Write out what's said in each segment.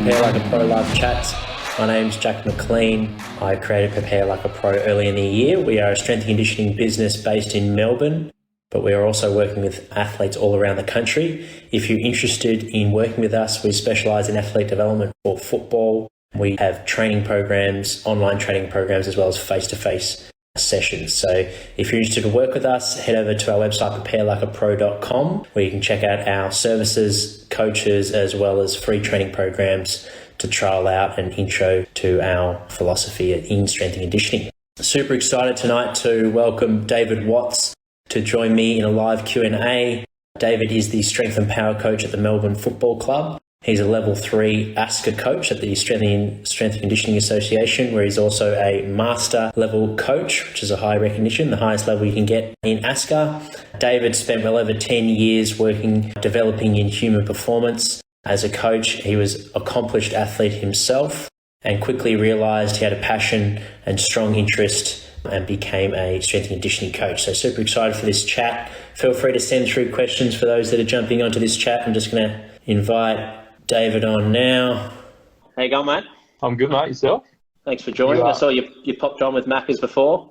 Prepare Like a Pro Live Chats. My name's Jack McLean. I created Prepare Like a Pro early in the year. We are a strength and conditioning business based in Melbourne, but we are also working with athletes all around the country. If you're interested in working with us, we specialise in athlete development for football. We have training programs, online training programs, as well as face-to-face sessions. So if you're interested to work with us, head over to our website, preparelikeapro.com, where you can check out our services, coaches, as well as free training programs to trial out an intro to our philosophy in strength and conditioning. Super excited tonight to welcome David Watts to join me in a live Q&A. David is the strength and power coach at the Melbourne Football Club. He's a level 3 ASCA coach at the Australian Strength and Conditioning Association, where he's also a master level coach, which is a high recognition, the highest level you can get in ASCA. David spent well over 10 years developing in human performance. As a coach, he was an accomplished athlete himself and quickly realised he had a passion and strong interest and became a strength and conditioning coach. So super excited for this chat. Feel free to send through questions for those that are jumping onto this chat. I'm just going to invite David on now. How you going, mate? I'm good, mate. Yourself? Thanks for joining. I saw you popped on with Maccas before.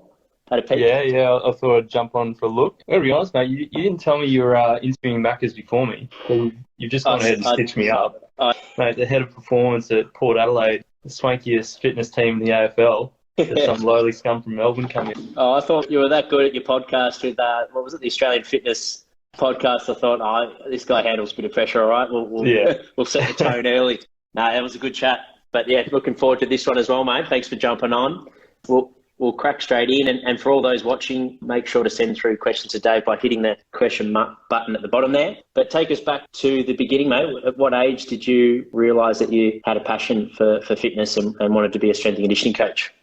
Had a peek. Yeah. I thought I'd jump on for a look. I gotta be honest, mate, you didn't tell me you were interviewing Maccas before me. So you've just gone ahead and stitched me up. Mate, the head of performance at Port Adelaide, the swankiest fitness team in the AFL. There's some lowly scum from Melbourne coming in. Oh, I thought you were that good at your podcast with, what was it, the Australian Fitness podcast. I thought, this guy handles a bit of pressure, all right? We'll set the tone early. No, it was a good chat. But yeah, looking forward to this one as well, mate. Thanks for jumping on. We'll crack straight in. And for all those watching, make sure to send through questions to Dave by hitting the question button at the bottom there. But take us back to the beginning, mate. At what age did you realise that you had a passion for fitness and wanted to be a strength and conditioning coach?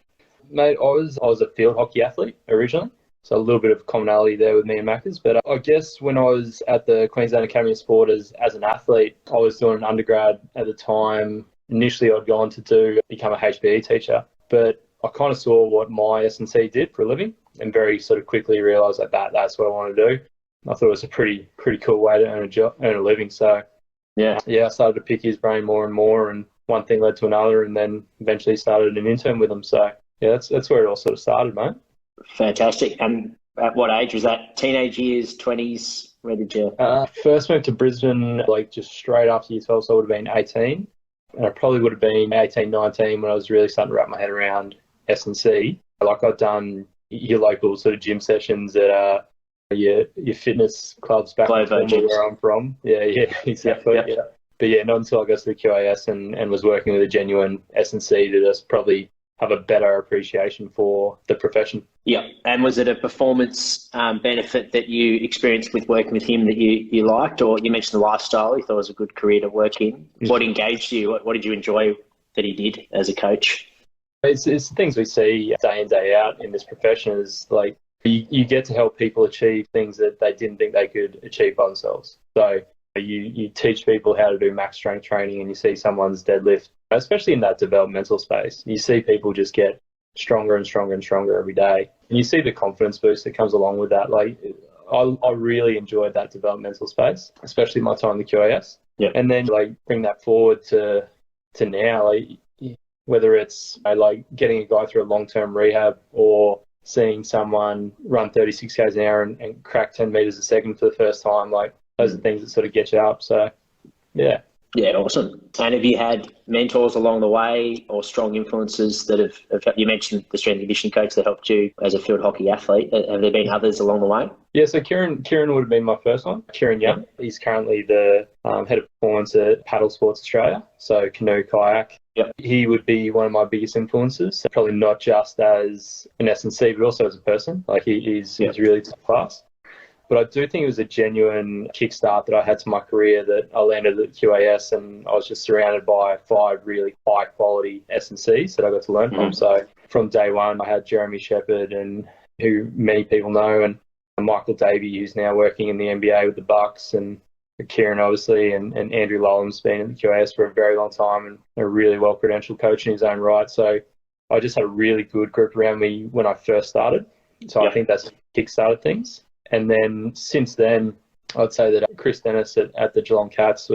Mate, I was a field hockey athlete originally. So a little bit of commonality there with me and Maccas. But I guess when I was at the Queensland Academy of Sport as an athlete, I was doing an undergrad at the time. Initially, I'd gone to become a HBE teacher, but I kind of saw what my S&C did for a living and very sort of quickly realised that's what I want to do. I thought it was a pretty cool way to earn a living. So yeah, I started to pick his brain more and more, and one thing led to another, and then eventually started an intern with him. So yeah, that's where it all sort of started, mate. Fantastic. And at what age? Was that teenage years, 20s? Where did you? First moved to Brisbane just straight after year 12, so I would have been 18. And I probably would have been 18, 19 when I was really starting to wrap my head around S&C. I'd done your local sort of gym sessions at your fitness clubs back where I'm from. Yeah, exactly. Yep. Yeah. But yeah, not until I got to the QAS and was working with a genuine S&C to just probably have a better appreciation for the profession. Yeah. And was it a performance benefit that you experienced with working with him that you liked? Or you mentioned the lifestyle, you thought it was a good career to work in. What engaged you? What did you enjoy that he did as a coach? It's the things we see day in, day out in this profession is like you get to help people achieve things that they didn't think they could achieve by themselves. So you teach people how to do max strength training, and you see someone's deadlift, especially in that developmental space. You see people just get stronger and stronger and stronger every day. And you see the confidence boost that comes along with that. I really enjoyed that developmental space, especially my time in the QAS. Yeah. And then bring that forward to now, whether it's getting a guy through a long-term rehab or seeing someone run 36 k's an hour and crack 10 meters a second for the first time, those are things that sort of get you up. So, yeah. Yeah, awesome. And have you had mentors along the way or strong influences that have you mentioned the strength and conditioning coach that helped you as a field hockey athlete. Have there been others along the way? Yeah, so Kieran would have been my first one. Kieran Young. He's currently the head of performance at Paddle Sports Australia, so canoe, kayak. Yep. He would be one of my biggest influences, probably not just as an S&C, but also as a person. He's really top class. But I do think it was a genuine kickstart that I had to my career, that I landed at QAS and I was just surrounded by 5 really high quality S&Cs that I got to learn from. So from day one, I had Jeremy Shepherd, and who many people know, and Michael Davey, who's now working in the NBA with the Bucks, and Kieran, obviously, and Andrew Lollam's been in the QAS for a very long time and a really well-credentialed coach in his own right. So I just had a really good group around me when I first started. So I think that's kick-started things. And then since then, I'd say that Chris Dennis at the Geelong Cats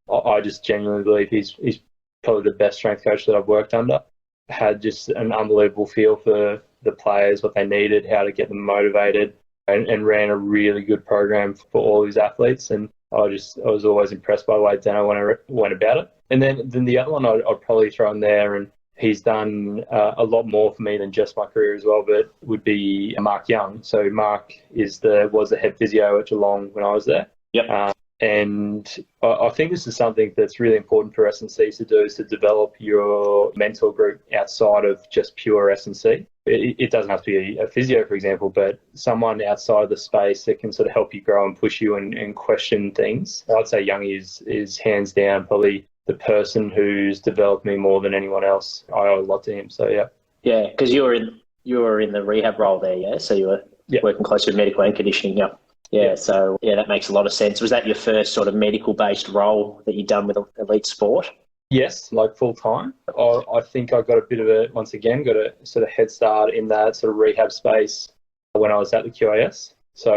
I just genuinely believe he's probably the best strength coach that I've worked under. Had just an unbelievable feel for the players, what they needed, how to get them motivated, and ran a really good program for all his athletes. And I was always impressed by the way Dano went about it. And then the other one I'd probably throw in there, and he's done a lot more for me than just my career as well, but would be Mark Young. So Mark was the head physio at Geelong when I was there. Yep. And I think this is something that's really important for S&Cs to do, is to develop your mentor group outside of just pure S&C. It doesn't have to be a physio, for example, but someone outside of the space that can sort of help you grow and push you and question things. I'd say Young is hands down probably the person who's developed me more than anyone else. I owe a lot to him. So, yeah. Yeah, because you were in the rehab role there, yeah? So you were working closely with medical and conditioning, yeah. Yeah, so that makes a lot of sense. Was that your first sort of medical-based role that you'd done with elite sport? Yes, like full time. I think I got a sort of head start in that sort of rehab space when I was at the QAS. So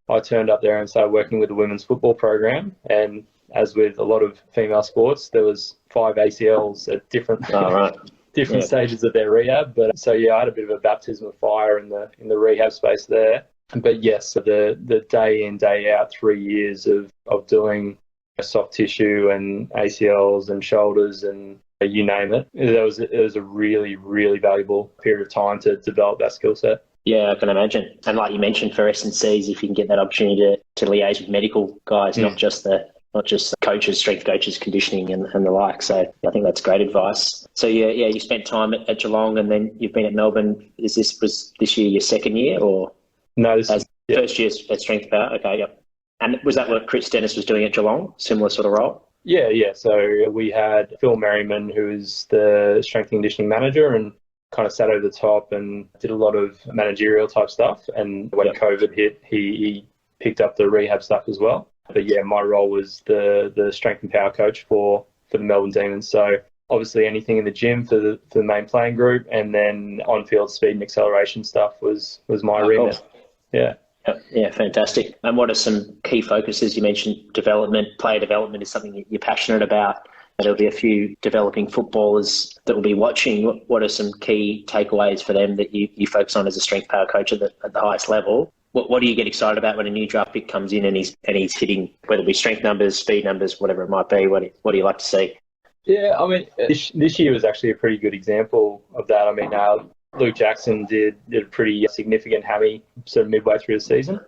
I turned up there and started working with the women's football program, and as with a lot of female sports, there was 5 ACLs at different stages of their rehab. But so I had a bit of a baptism of fire in the rehab space there. But yes, the day in, day out, 3 years of doing soft tissue and ACLs and shoulders and you name it, it was a really, really valuable period of time to develop that skill set. Yeah, I can imagine. And like you mentioned, for S&Cs, if you can get that opportunity to liaise with medical guys, not just coaches, strength coaches, conditioning and the like. So I think that's great advice. So you spent time at Geelong, and then you've been at Melbourne. Was this year your second year, or? No, this is first year at Strength Power. Okay, yep. And was that what Chris Dennis was doing at Geelong? Similar sort of role? Yeah. So we had Phil Merriman, who is the strength and conditioning manager, and kind of sat over the top and did a lot of managerial type stuff. And when COVID hit, he picked up the rehab stuff as well. But yeah, my role was the strength and power coach for the Melbourne Demons. So obviously anything in the gym for the main playing group, and then on-field speed and acceleration stuff was my remit. Cool. Yeah. Yeah, fantastic. And what are some key focuses? You mentioned player development is something you're passionate about. There'll be a few developing footballers that will be watching. What are some key takeaways for them that you focus on as a strength power coach at the highest level? What do you get excited about when a new draft pick comes in and he's hitting, whether it be strength numbers, speed numbers, whatever it might be? What do you like to see? Yeah, I mean, this year was actually a pretty good example of that. I mean, Luke Jackson did a pretty significant hammy sort of midway through the season,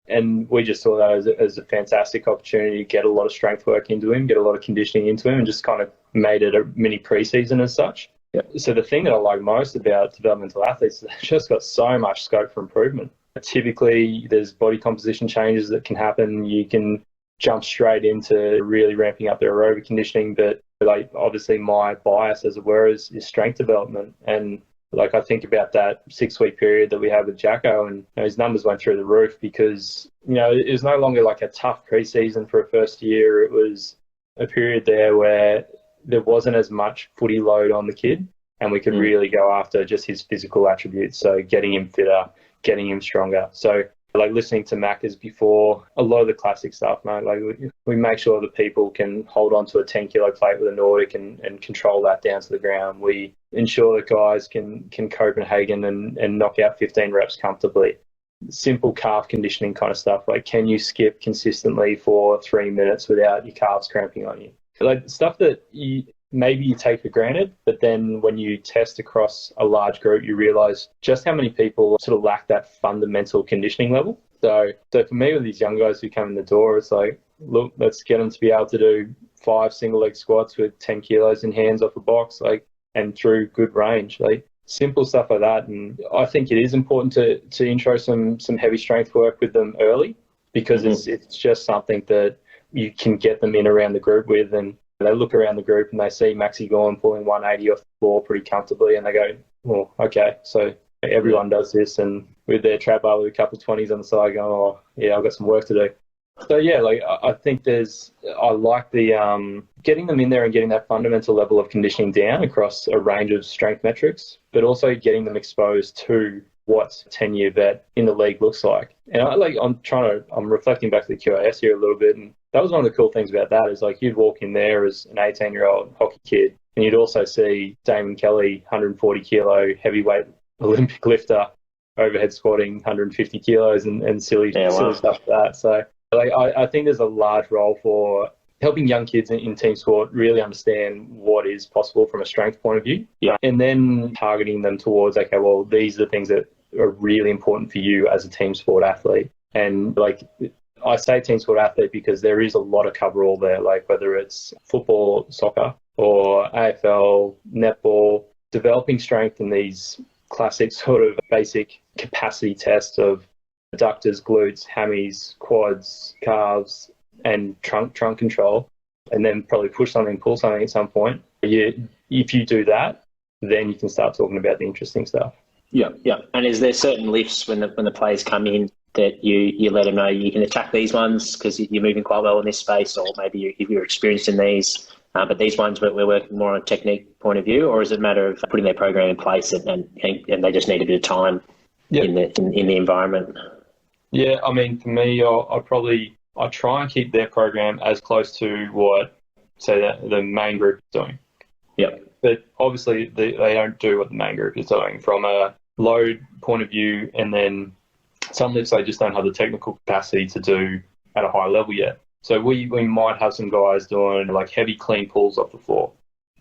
and we just saw that as a fantastic opportunity to get a lot of strength work into him, get a lot of conditioning into him, and just kind of made it a mini preseason as such. Yep. So the thing that I like most about developmental athletes is they've just got so much scope for improvement. Typically, there's body composition changes that can happen. You can jump straight into really ramping up their aerobic conditioning, but like obviously my bias, as it were, is strength development. And like I think about that 6-week period that we had with Jacko, and his numbers went through the roof because it was no longer like a tough preseason for a first year. It was a period there where there wasn't as much footy load on the kid, and we could really go after just his physical attributes. So getting him fitter, getting him stronger. So like listening to Macca's before, a lot of the classic stuff, mate, like we make sure that people can hold on to a 10-kilo plate with a Nordic and control that down to the ground. We ensure that guys can Copenhagen and knock out 15 reps comfortably. Simple calf conditioning kind of stuff, like can you skip consistently for 3 minutes without your calves cramping on you? Like stuff that maybe you take for granted, but then when you test across a large group, you realize just how many people sort of lack that fundamental conditioning level. So for me, with these young guys who come in the door, it's like, look, let's get them to be able to do 5 single leg squats with 10 kilos in hands off a box, like, and through good range, like simple stuff like that. And I think it is important to intro some heavy strength work with them early, because it's just something that you can get them in around the group with, and they look around the group and they see Maxi Gorn pulling 180 off the floor pretty comfortably, and they go, well, okay, so everyone does this, and with their trap bar with a couple of 20s on the side going, oh, yeah, I've got some work to do. So, yeah, like I think I like the getting them in there and getting that fundamental level of conditioning down across a range of strength metrics, but also getting them exposed to what a 10-year vet in the league looks like. And I'm reflecting back to the QAS here a little bit, and that was one of the cool things about that is like you'd walk in there as an 18-year-old hockey kid and you'd also see Damon Kelly, 140 kilo heavyweight Olympic lifter, overhead squatting 150 kilos and silly stuff like that. So like, I think there's a large role for helping young kids in team sport really understand what is possible from a strength point of view. Yeah. And then targeting them towards, okay, well, these are the things that are really important for you as a team sport athlete. And like, I say team sport athlete because there is a lot of coverall there, like whether it's football, soccer, or AFL, netball, developing strength in these classic sort of basic capacity tests of adductors, glutes, hammies, quads, calves, and trunk control, and then probably push something, pull something at some point. If you do that, then you can start talking about the interesting stuff. Yeah. And is there certain lifts when the players come in that you let them know you can attack these ones because you're moving quite well in this space, or maybe if you're experienced in these, but these ones we're working more on a technique point of view, or is it a matter of putting their program in place and they just need a bit of time in the environment? Yeah, I mean, for me, I try and keep their program as close to what, say, the main group is doing. Yeah. But obviously, they don't do what the main group is doing from a load point of view, and then some lifts they just don't have the technical capacity to do at a high level yet. So we might have some guys doing like heavy clean pulls off the floor.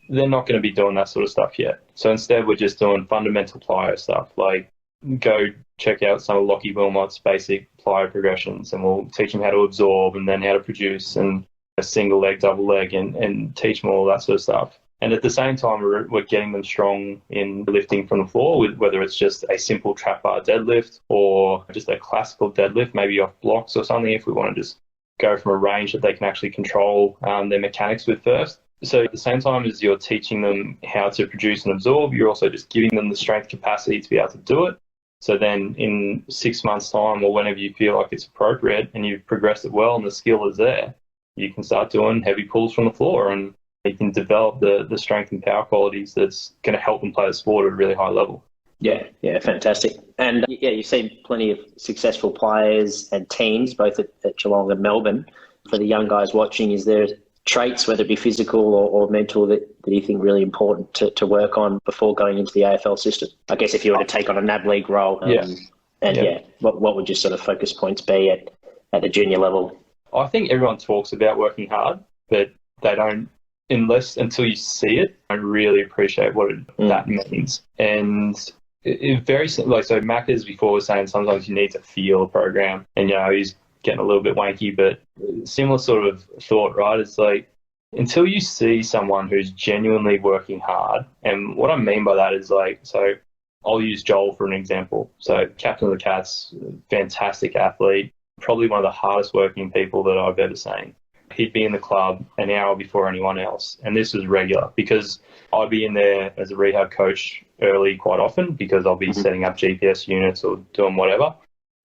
They're not going to be doing that sort of stuff yet. So instead, we're just doing fundamental plyo stuff, like go check out some of Lockie Wilmot's basic plyo progressions, and we'll teach them how to absorb and then how to produce and a single leg, double leg, and teach them all that sort of stuff. And at the same time, we're getting them strong in lifting from the floor, whether it's just a simple trap bar deadlift or just a classical deadlift, maybe off blocks or something, if we want to just go from a range that they can actually control their mechanics with first. So at the same time as you're teaching them how to produce and absorb, you're also just giving them the strength capacity to be able to do it. So then in 6 months' time, or whenever you feel like it's appropriate and you've progressed it well and the skill is there, you can start doing heavy pulls from the floor, and you can develop the strength and power qualities that's going to help them play the sport at a really high level. Yeah, fantastic. And you've seen plenty of successful players and teams, both at Geelong and Melbourne. For the young guys watching, is there traits, whether it be physical or mental, that you think really important to work on before going into the AFL system? I guess if you were to take on a NAB league role, what would your sort of focus points be at the junior level? I think everyone talks about working hard, but they don't, until you see it, don't really appreciate what that means. And it very like, so Macca's before was saying sometimes you need to feel a program, and he's getting a little bit wanky, but similar sort of thought, right? It's like until you see someone who's genuinely working hard, and what I mean by that is like, so I'll use Joel for an example. So captain of the Cats, fantastic athlete, probably one of the hardest working people that I've ever seen. He'd be in the club an hour before anyone else. And this was regular because I'd be in there as a rehab coach early quite often because I'll be setting up GPS units or doing whatever.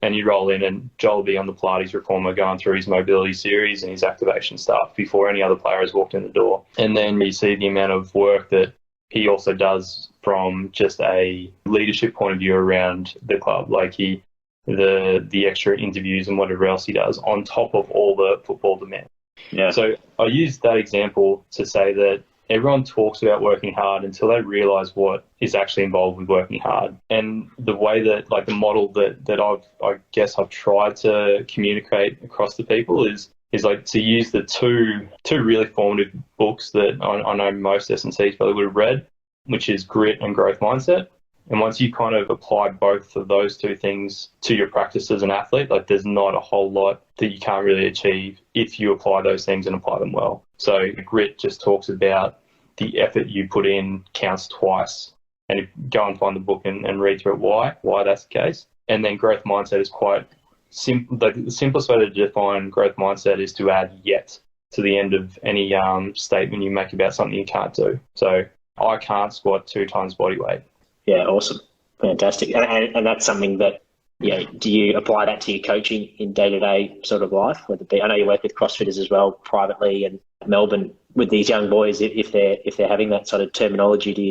And you roll in and Joel will be on the Pilates reformer going through his mobility series and his activation stuff before any other player has walked in the door. And then you see the amount of work that he also does from just a leadership point of view around the club, like the extra interviews and whatever else he does on top of all the football demand. Yeah. So I use that example to say that everyone talks about working hard until they realise what is actually involved with working hard. And the way that, like the model that I've tried to communicate across to people is like to use the two really formative books that I know most S&Cs probably would have read, which is Grit and Growth Mindset. And once you kind of apply both of those two things to your practice as an athlete, like there's not a whole lot that you can't really achieve if you apply those things and apply them well. So Grit just talks about the effort you put in counts twice. And go and find the book and read through why that's the case. And then Growth Mindset is quite simple. The simplest way to define growth mindset is to add yet to the end of any statement you make about something you can't do. So I can't squat 2 times body weight. Yeah, awesome. Fantastic. And that's something that, do you apply that to your coaching in day-to-day sort of life? Whether it be, I know you work with CrossFitters as well privately, and Melbourne with these young boys, if they're having that sort of terminology, do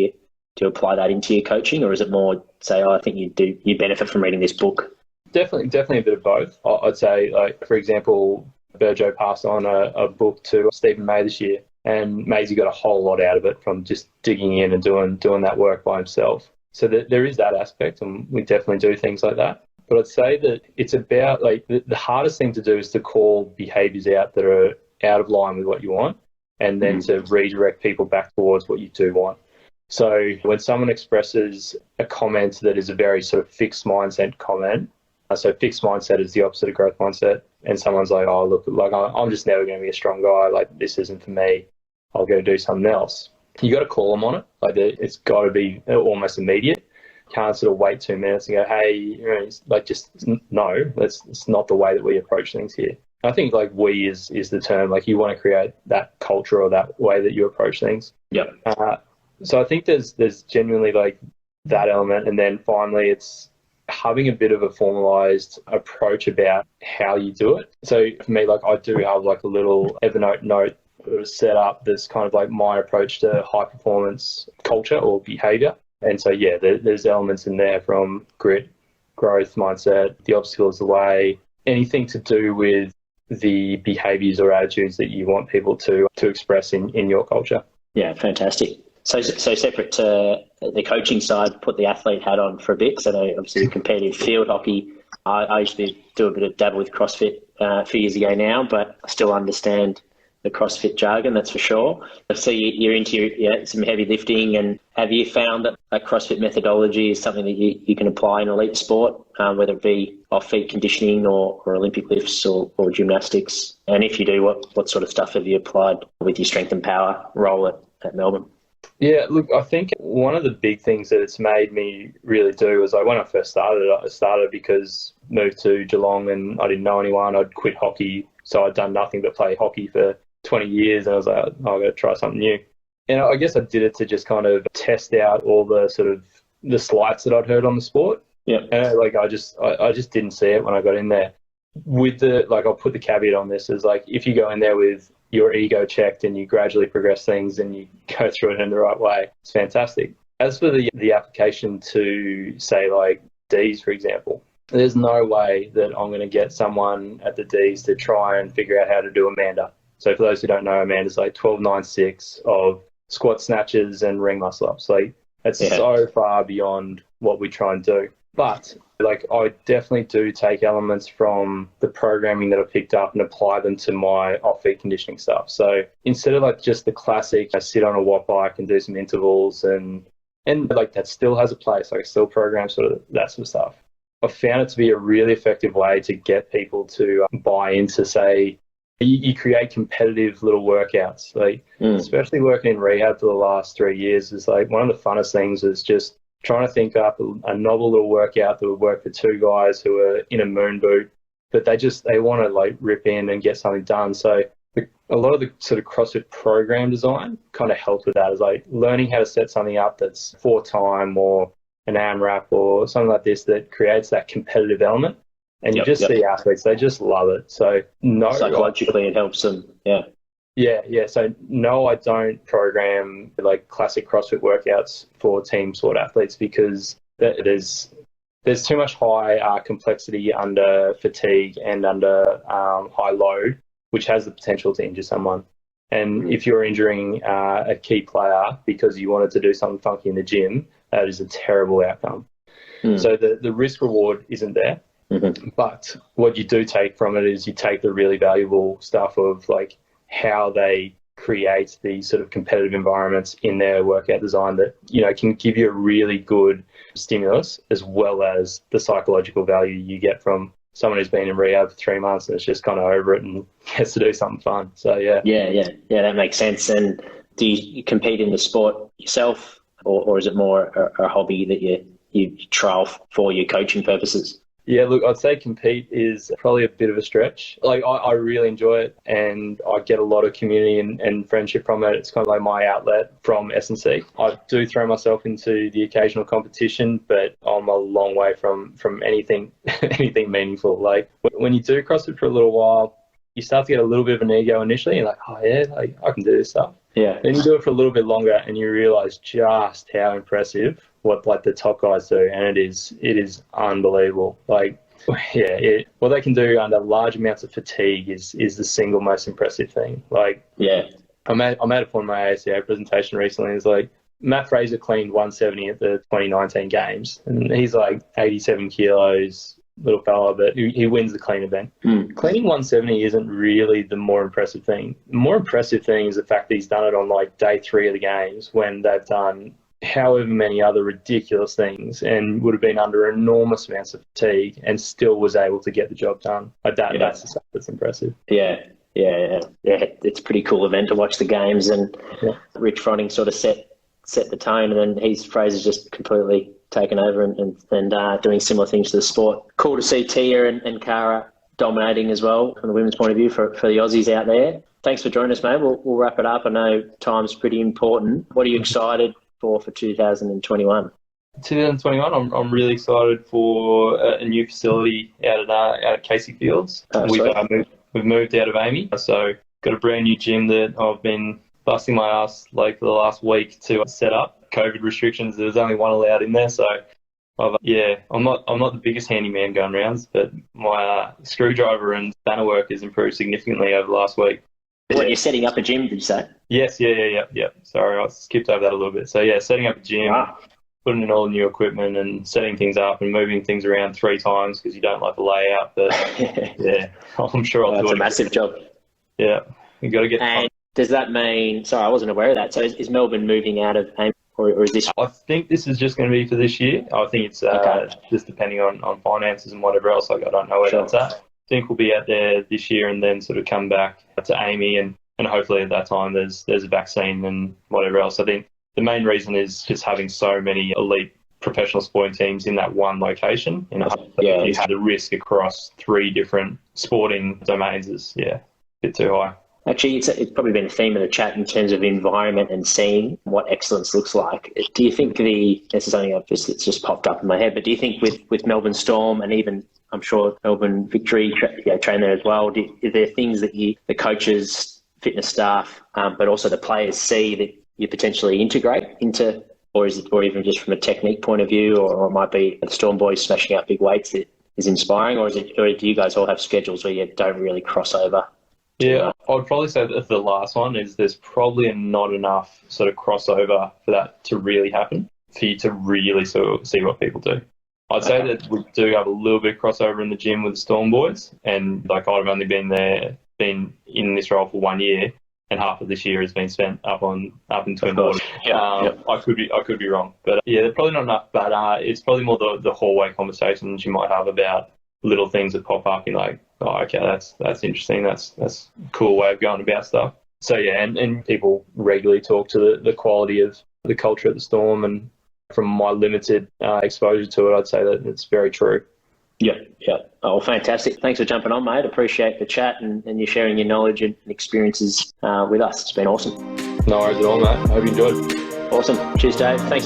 you apply that into your coaching, or is it more say, I think you benefit from reading this book? Definitely a bit of both. I'd say, like, for example, Burjo passed on a book to Stephen May this year, and Maisie got a whole lot out of it from just digging in and doing that work by himself. So there is that aspect, and we definitely do things like that. But I'd say that it's about like the hardest thing to do is to call behaviours out that are out of line with what you want, and then to redirect people back towards what you do want. So when someone expresses a comment that is a very sort of fixed mindset comment, so fixed mindset is the opposite of growth mindset, and someone's like, oh, look, like I'm just never going to be a strong guy. Like, this isn't for me. I'll go do something else. You got to call them on it. Like, it's got to be almost immediate. Can't sort of wait 2 minutes and go, hey, you know, like, just no, it's not the way that we approach things here. I think like we is the term. Like, you want to create that culture or that way that you approach things. Yeah. So I think there's genuinely like that element, and then finally it's having a bit of a formalized approach about how you do it. So for me, like, I do have like a little Evernote note set up that's kind of like my approach to high performance culture or behavior. And so, yeah, there's elements in there from grit, growth, mindset, the obstacle is the way, anything to do with the behaviors or attitudes that you want people to express in your culture. Yeah, fantastic. So separate to the coaching side, put the athlete hat on for a bit. So obviously competitive field hockey. I used to do a bit of dabble with CrossFit a few years ago now, but I still understand the CrossFit jargon, that's for sure. So you're into some heavy lifting, and have you found that a CrossFit methodology is something that you can apply in elite sport, whether it be off-feet conditioning or Olympic lifts or gymnastics? And if you do, what sort of stuff have you applied with your strength and power role at Melbourne? Yeah, look, I think one of the big things that it's made me really do was, like, when I first started, I started because moved to Geelong and I didn't know anyone. I'd quit hockey, so I'd done nothing but play hockey for 20 years, and I was like, I've got to try something new. And I guess I did it to just kind of test out all the sort of the slights that I'd heard on the sport. Yeah. And like, I just didn't see it when I got in there. With I'll put the caveat on this, is like, if you go in there with your ego checked and you gradually progress things and you go through it in the right way, it's fantastic. As for the application to, say, like D's, for example, there's no way that I'm going to get someone at the D's to try and figure out how to do Amanda. So for those who don't know, Amanda's like 12-9-6 of squat snatches and ring muscle ups. Like, that's so far beyond what we try and do. But like, I definitely do take elements from the programming that I picked up and apply them to my off-feet conditioning stuff. So instead of like just the classic, I sit on a watt bike and do some intervals and like, that still has a place. Like, I still program sort of that sort of stuff. I found it to be a really effective way to get people to buy into, say, you create competitive little workouts. Like, especially working in rehab for the last 3 years, is like one of the funnest things is just trying to think up a novel little workout that would work for two guys who are in a moon boot, but they want to like rip in and get something done. So a lot of the sort of CrossFit program design kind of helps with that, is like learning how to set something up that's 4 time or an AMRAP or something like this that creates that competitive element. And you just see athletes, they just love it. So no, psychologically it helps them. Yeah. So no, I don't program like classic CrossFit workouts for team sport athletes, because there's too much high complexity under fatigue and under high load, which has the potential to injure someone. And if you're injuring a key player because you wanted to do something funky in the gym, that is a terrible outcome. So the risk reward isn't there. But what you do take from it is you take the really valuable stuff of like how they create these sort of competitive environments in their workout design that, you know, can give you a really good stimulus, as well as the psychological value you get from someone who's been in rehab for 3 months and is just kind of over it and gets to do something fun. So yeah, that makes sense. And do you compete in the sport yourself, or is it more a hobby that you trial for your coaching purposes? Yeah, look, I'd say compete is probably a bit of a stretch. Like, I really enjoy it, and I get a lot of community and friendship from it. It's kind of like my outlet from S&C. I do throw myself into the occasional competition, but I'm a long way from anything meaningful. Like, when you do CrossFit for a little while, you start to get a little bit of an ego initially. You're like, oh yeah, like, I can do this stuff. Yeah. Then you do it for a little bit longer and you realize just how impressive what like the top guys do, and it is unbelievable. Like, What they can do under large amounts of fatigue is the single most impressive thing. Like, I made a point in my ACA presentation recently. It's like Matt Fraser cleaned 170 at the 2019 games, and he's like 87 kilos, little fella, but he wins the clean event. Cleaning 170 isn't really the more impressive thing. The more impressive thing is the fact that he's done it on like day 3 of the games when they've done however many other ridiculous things and would have been under enormous amounts of fatigue and still was able to get the job done. Like that, that's the stuff that's impressive. Yeah. It's a pretty cool event to watch the games, and Rich Fronting sort of set the tone, and then Fraser's just completely taken over and doing similar things to the sport. Cool to see Tia and Cara dominating as well from the women's point of view for the Aussies out there. Thanks for joining us, mate. We'll wrap it up. I know time's pretty important. What are you excited for 2021? 2021, I'm really excited for a new facility out at Casey Fields. We've moved out of Amy, so got a brand new gym that I've been busting my ass like for the last week to set up. COVID restrictions, there's only one allowed in there, so I'm not the biggest handyman going rounds, but my screwdriver and spanner work has improved significantly over the last week. You're setting up a gym, did you say? Yes, yeah. Sorry, I skipped over that a little bit. So setting up a gym, putting in all the new equipment and setting things up and moving things around 3 times because you don't like the layout. But I'm sure I'll do it. It's a massive job. Yeah, you got to get. And does that mean? Sorry, I wasn't aware of that. So is Melbourne moving out of Amy, or is this? I think this is just going to be for this year. I think it's just depending on finances and whatever else. Like I don't know where that's at. I think we'll be out there this year and then sort of come back to Amy and hopefully at that time there's a vaccine and whatever else. I think the main reason is just having so many elite professional sporting teams in that one location. You have the risk across 3 different sporting domains is a bit too high. Actually, it's probably been a theme of the chat in terms of environment and seeing what excellence looks like. Do you think this is something that's just popped up in my head, but do you think with Melbourne Storm and even I'm sure Melbourne Victory train there as well, are there things that the coaches, fitness staff, but also the players see that you potentially integrate into, or even just from a technique point of view, or it might be the Storm boys smashing out big weights that is inspiring, or do you guys all have schedules where you don't really cross over? Yeah, I'd probably say that the last one is there's probably not enough sort of crossover for that to really happen, for you to really sort of see what people do. I'd say that we do have a little bit of crossover in the gym with the Storm boys, and like I've only been in this role for 1 year, and half of this year has been spent up in Twin Waters. I could be wrong, but they're probably not enough. But it's probably more the hallway conversations you might have about little things that pop up. You're like, oh, okay, that's interesting. That's a cool way of going about stuff. So and people regularly talk to the quality of the culture at the Storm, and from my limited exposure to it, I'd say that it's very true. Yeah. Oh, fantastic. Thanks for jumping on, mate. Appreciate the chat and you sharing your knowledge and experiences with us. It's been awesome. No worries at all, mate. I hope you enjoyed. Awesome. Cheers, Dave. Thanks.